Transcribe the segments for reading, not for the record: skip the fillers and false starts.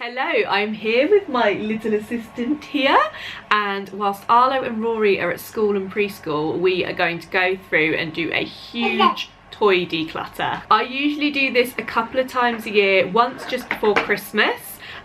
Hello, I'm here with my little assistant here, and whilst Arlo and Rory are at school and preschool, we are going to go through and do a huge toy declutter. I usually do this a couple of times a year, once just before Christmas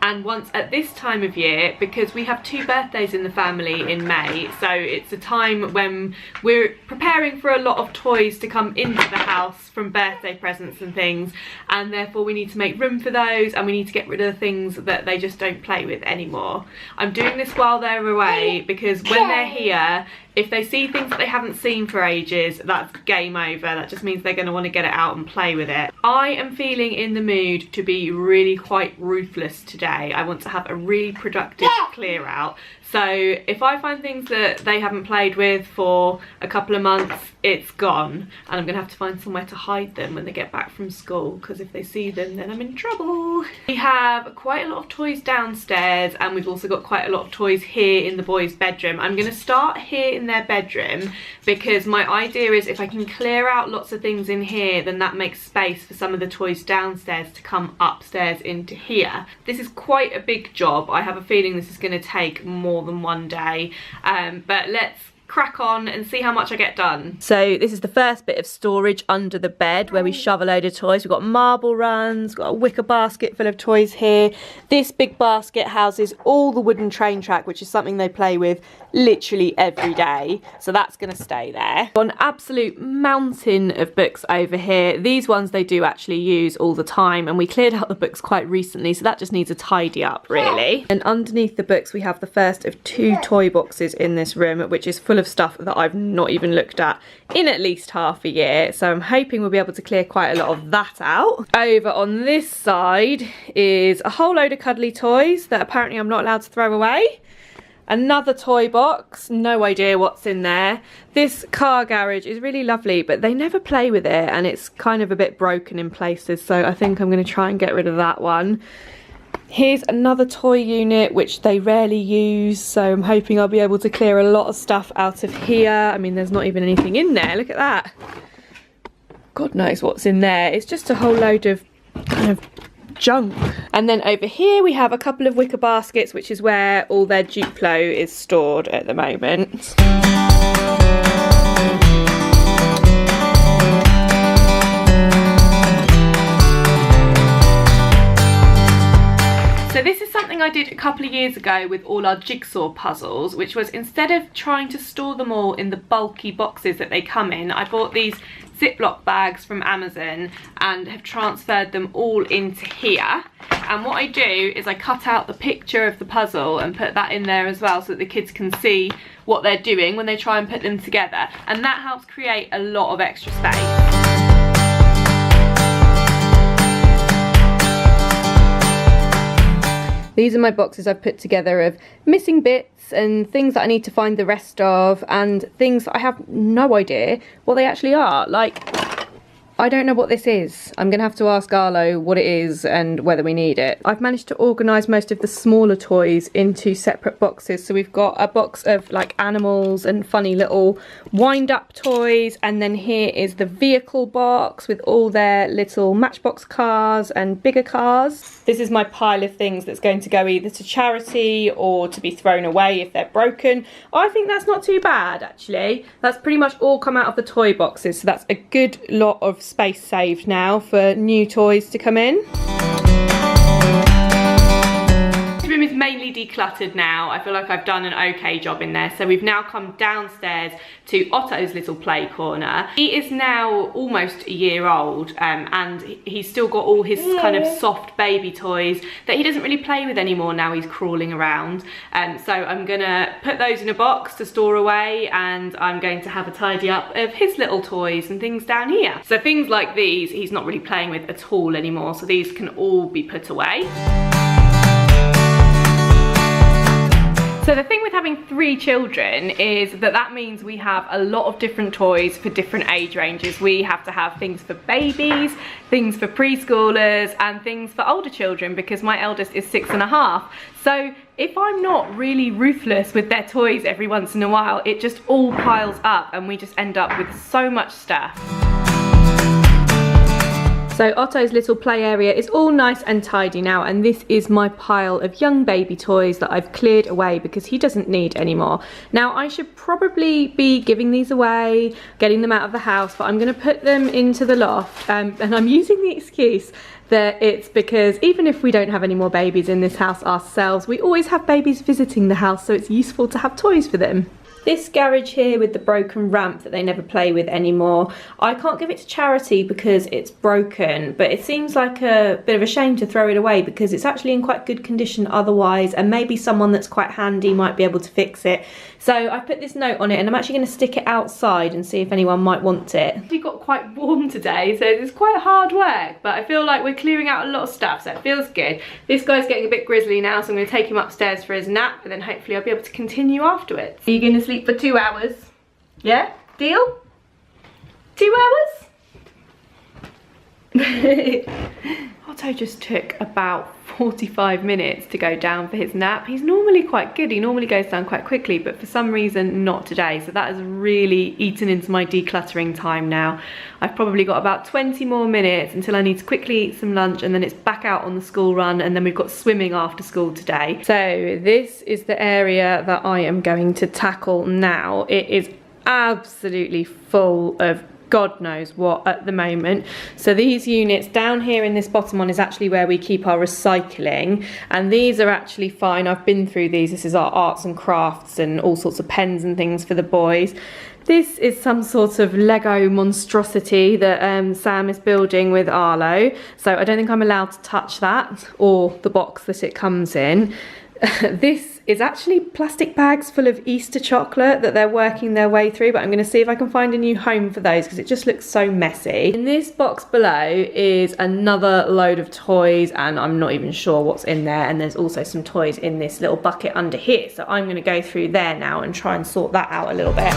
and once at this time of year, because we have 2 birthdays in the family in May, so it's a time when we're preparing for a lot of toys to come into the house from birthday presents and things, and therefore we need to make room for those, and we need to get rid of the things that they just don't play with anymore. I'm doing this while they're away because when they're here, if they see things that they haven't seen for ages, that's game over. That just means they're going to want to get it out and play with it. I am feeling in the mood to be really quite ruthless today. I want to have a really productive clear out. So if I find things that they haven't played with for a couple of months, it's gone. And I'm going to have to find somewhere to hide them when they get back from school, because if they see them, then I'm in trouble. We have quite a lot of toys downstairs, and we've also got quite a lot of toys here in the boys' bedroom. I'm going to start here in their bedroom, because my idea is if I can clear out lots of things in here, then that makes space for some of the toys downstairs to come upstairs into here. This is quite a big job. I have a feeling this is going to take more than one day, but let's crack on and see how much I get done. So this is the first bit of storage under the bed where we shove a load of toys. We've got marble runs, got a wicker basket full of toys here. This big basket houses all the wooden train track, which is something they play with literally every day, so that's going to stay there. Got an absolute mountain of books over here. These ones they do actually use all the time, and we cleared out the books quite recently, so that just needs a tidy up really. And underneath the books we have the first of 2 toy boxes in this room, which is full of stuff that I've not even looked at least half a year, so I'm hoping we'll be able to clear quite a lot of that out. Over on this side is a whole load of cuddly toys that apparently I'm not allowed to throw away. Another toy box, no idea what's in there. This car garage is really lovely, but they never play with it, and it's kind of a bit broken in places, so I think I'm going to try and get rid of that one. Here's another toy unit which they rarely use, so I'm hoping I'll be able to clear a lot of stuff out of here. I mean, there's not even anything in there, look at that. God knows what's in there. It's just a whole load of kind of junk. And then over here we have a couple of wicker baskets, which is where all their Duplo is stored at the moment. So this is something I did a couple of years ago with all our jigsaw puzzles, which was instead of trying to store them all in the bulky boxes that they come in, I bought these Ziploc bags from Amazon and have transferred them all into here. And what I do is I cut out the picture of the puzzle and put that in there as well, so that the kids can see what they're doing when they try and put them together, and that helps create a lot of extra space. These are my boxes I've put together of missing bits and things that I need to find the rest of, and things that I have no idea what they actually are. Like, I don't know what this is. I'm going to have to ask Arlo what it is and whether we need it. I've managed to organise most of the smaller toys into separate boxes. So we've got a box of like animals and funny little wind-up toys, and then here is the vehicle box with all their little Matchbox cars and bigger cars. This is my pile of things that's going to go either to charity or to be thrown away if they're broken. I think that's not too bad actually. That's pretty much all come out of the toy boxes, so that's a good lot of space saved now for new toys to come in. This room is mainly decluttered now. I feel like I've done an okay job in there. So we've now come downstairs to Otto's little play corner. He is now almost a year old, and he's still got all his kind of soft baby toys that he doesn't really play with anymore now he's crawling around. So I'm gonna put those in a box to store away, and I'm going to have a tidy up of his little toys and things down here. So things like these he's not really playing with at all anymore, so these can all be put away. So the thing with having 3 children is that means we have a lot of different toys for different age ranges. We have to have things for babies, things for preschoolers, and things for older children, because my eldest is 6.5. So if I'm not really ruthless with their toys every once in a while, it just all piles up and we just end up with so much stuff. So Otto's little play area is all nice and tidy now, and this is my pile of young baby toys that I've cleared away because he doesn't need any more. Now I should probably be giving these away, getting them out of the house, but I'm going to put them into the loft, and I'm using the excuse that it's because even if we don't have any more babies in this house ourselves, we always have babies visiting the house, so it's useful to have toys for them. This garage here with the broken ramp that they never play with anymore, I can't give it to charity because it's broken, but it seems like a bit of a shame to throw it away because it's actually in quite good condition otherwise, and maybe someone that's quite handy might be able to fix it. So I put this note on it, and I'm actually going to stick it outside and see if anyone might want it. We got quite warm today, so it's quite hard work, but I feel like we're clearing out a lot of stuff, so it feels good. This guy's getting a bit grizzly now, so I'm going to take him upstairs for his nap, and then hopefully I'll be able to continue afterwards. Are you going to sleep for 2 hours? Yeah? Deal? 2 hours? Otto just took about 45 minutes to go down for his nap. He's normally quite good, he normally goes down quite quickly, but for some reason not today, so that has really eaten into my decluttering time now. I've probably got about 20 more minutes until I need to quickly eat some lunch, and then it's back out on the school run, and then we've got swimming after school today. So this is the area that I am going to tackle now. It is absolutely full of God knows what at the moment. So these units down here in this bottom one is actually where we keep our recycling, and these are actually fine. I've been through these. This is our arts and crafts and all sorts of pens and things for the boys. This is some sort of Lego monstrosity that Sam is building with Arlo, so I don't think I'm allowed to touch that or the box that it comes in. This is actually plastic bags full of Easter chocolate that they're working their way through, but I'm going to see if I can find a new home for those because it just looks so messy. In this box below is another load of toys, and I'm not even sure what's in there, and there's also some toys in this little bucket under here, so I'm going to go through there now and try and sort that out a little bit.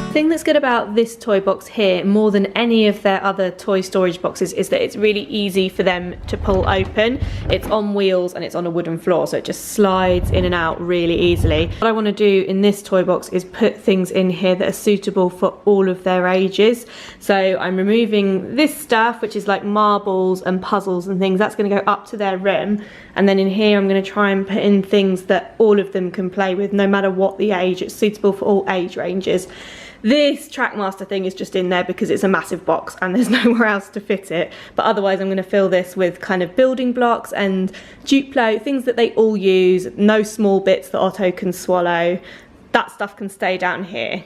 The thing that's good about this toy box here, more than any of their other toy storage boxes, is that it's really easy for them to pull open. It's on wheels and it's on a wooden floor, so it just slides in and out really easily. What I want to do in this toy box is put things in here that are suitable for all of their ages. So I'm removing this stuff, which is like marbles and puzzles and things. That's going to go up to their room, and then in here I'm going to try and put in things that all of them can play with, no matter what the age. It's suitable for all age ranges. This Trackmaster thing is just in there because it's a massive box and there's nowhere else to fit it. But otherwise I'm going to fill this with kind of building blocks and Duplo, things that they all use, no small bits that Otto can swallow. That stuff can stay down here.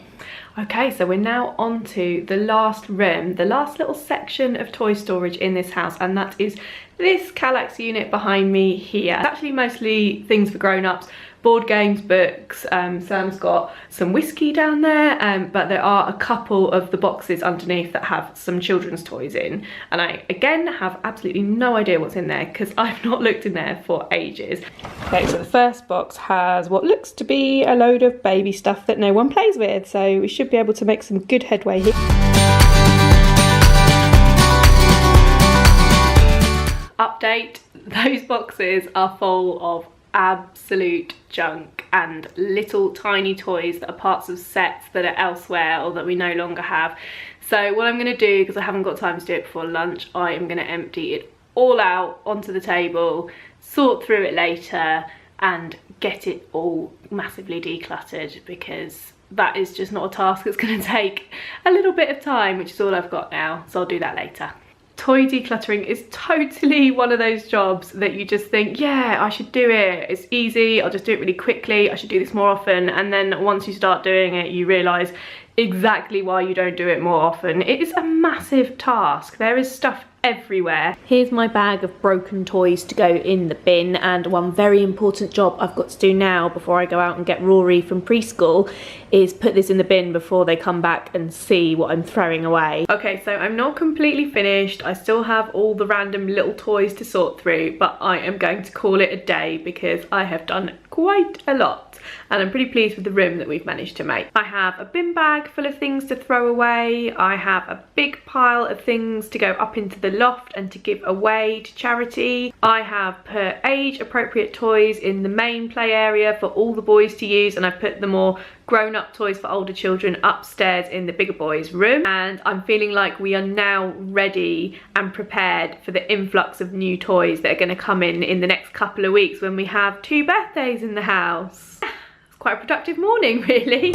Okay, so we're now on to the last room, the last little section of toy storage in this house, and that is this Kallax unit behind me here. It's actually mostly things for grown-ups, board games, books. Sam's got some whiskey down there, but there are a couple of the boxes underneath that have some children's toys in, and I again have absolutely no idea what's in there because I've not looked in there for ages. Okay, so the first box has what looks to be a load of baby stuff that no one plays with, so we should be able to make some good headway here. Update, those boxes are full of absolute junk and little tiny toys that are parts of sets that are elsewhere or that we no longer have. So what I'm going to do, because I haven't got time to do it before lunch, I am going to empty it all out onto the table, sort through it later and get it all massively decluttered, because that is just not a task that's going to take a little bit of time, which is all I've got now, so I'll do that later. Toy decluttering is totally one of those jobs that you just think, yeah, I should do it, it's easy, I'll just do it really quickly, I should do this more often, and then once you start doing it you realise exactly why you don't do it more often. It is a massive task. There is stuff everywhere. Here's my bag of broken toys to go in the bin, and one very important job I've got to do now before I go out and get Rory from preschool is put this in the bin before they come back and see what I'm throwing away. Okay, so I'm not completely finished. I still have all the random little toys to sort through, but I am going to call it a day because I have done quite a lot and I'm pretty pleased with the room that we've managed to make. I have a bin bag full of things to throw away. I have a big pile of things to go up into the loft and to give away to charity. I have put age appropriate toys in the main play area for all the boys to use, and I've put the more grown-up toys for older children upstairs in the bigger boys' room. And I'm feeling like we are now ready and prepared for the influx of new toys that are going to come in the next couple of weeks when we have 2 birthdays in the house. It's quite a productive morning, really.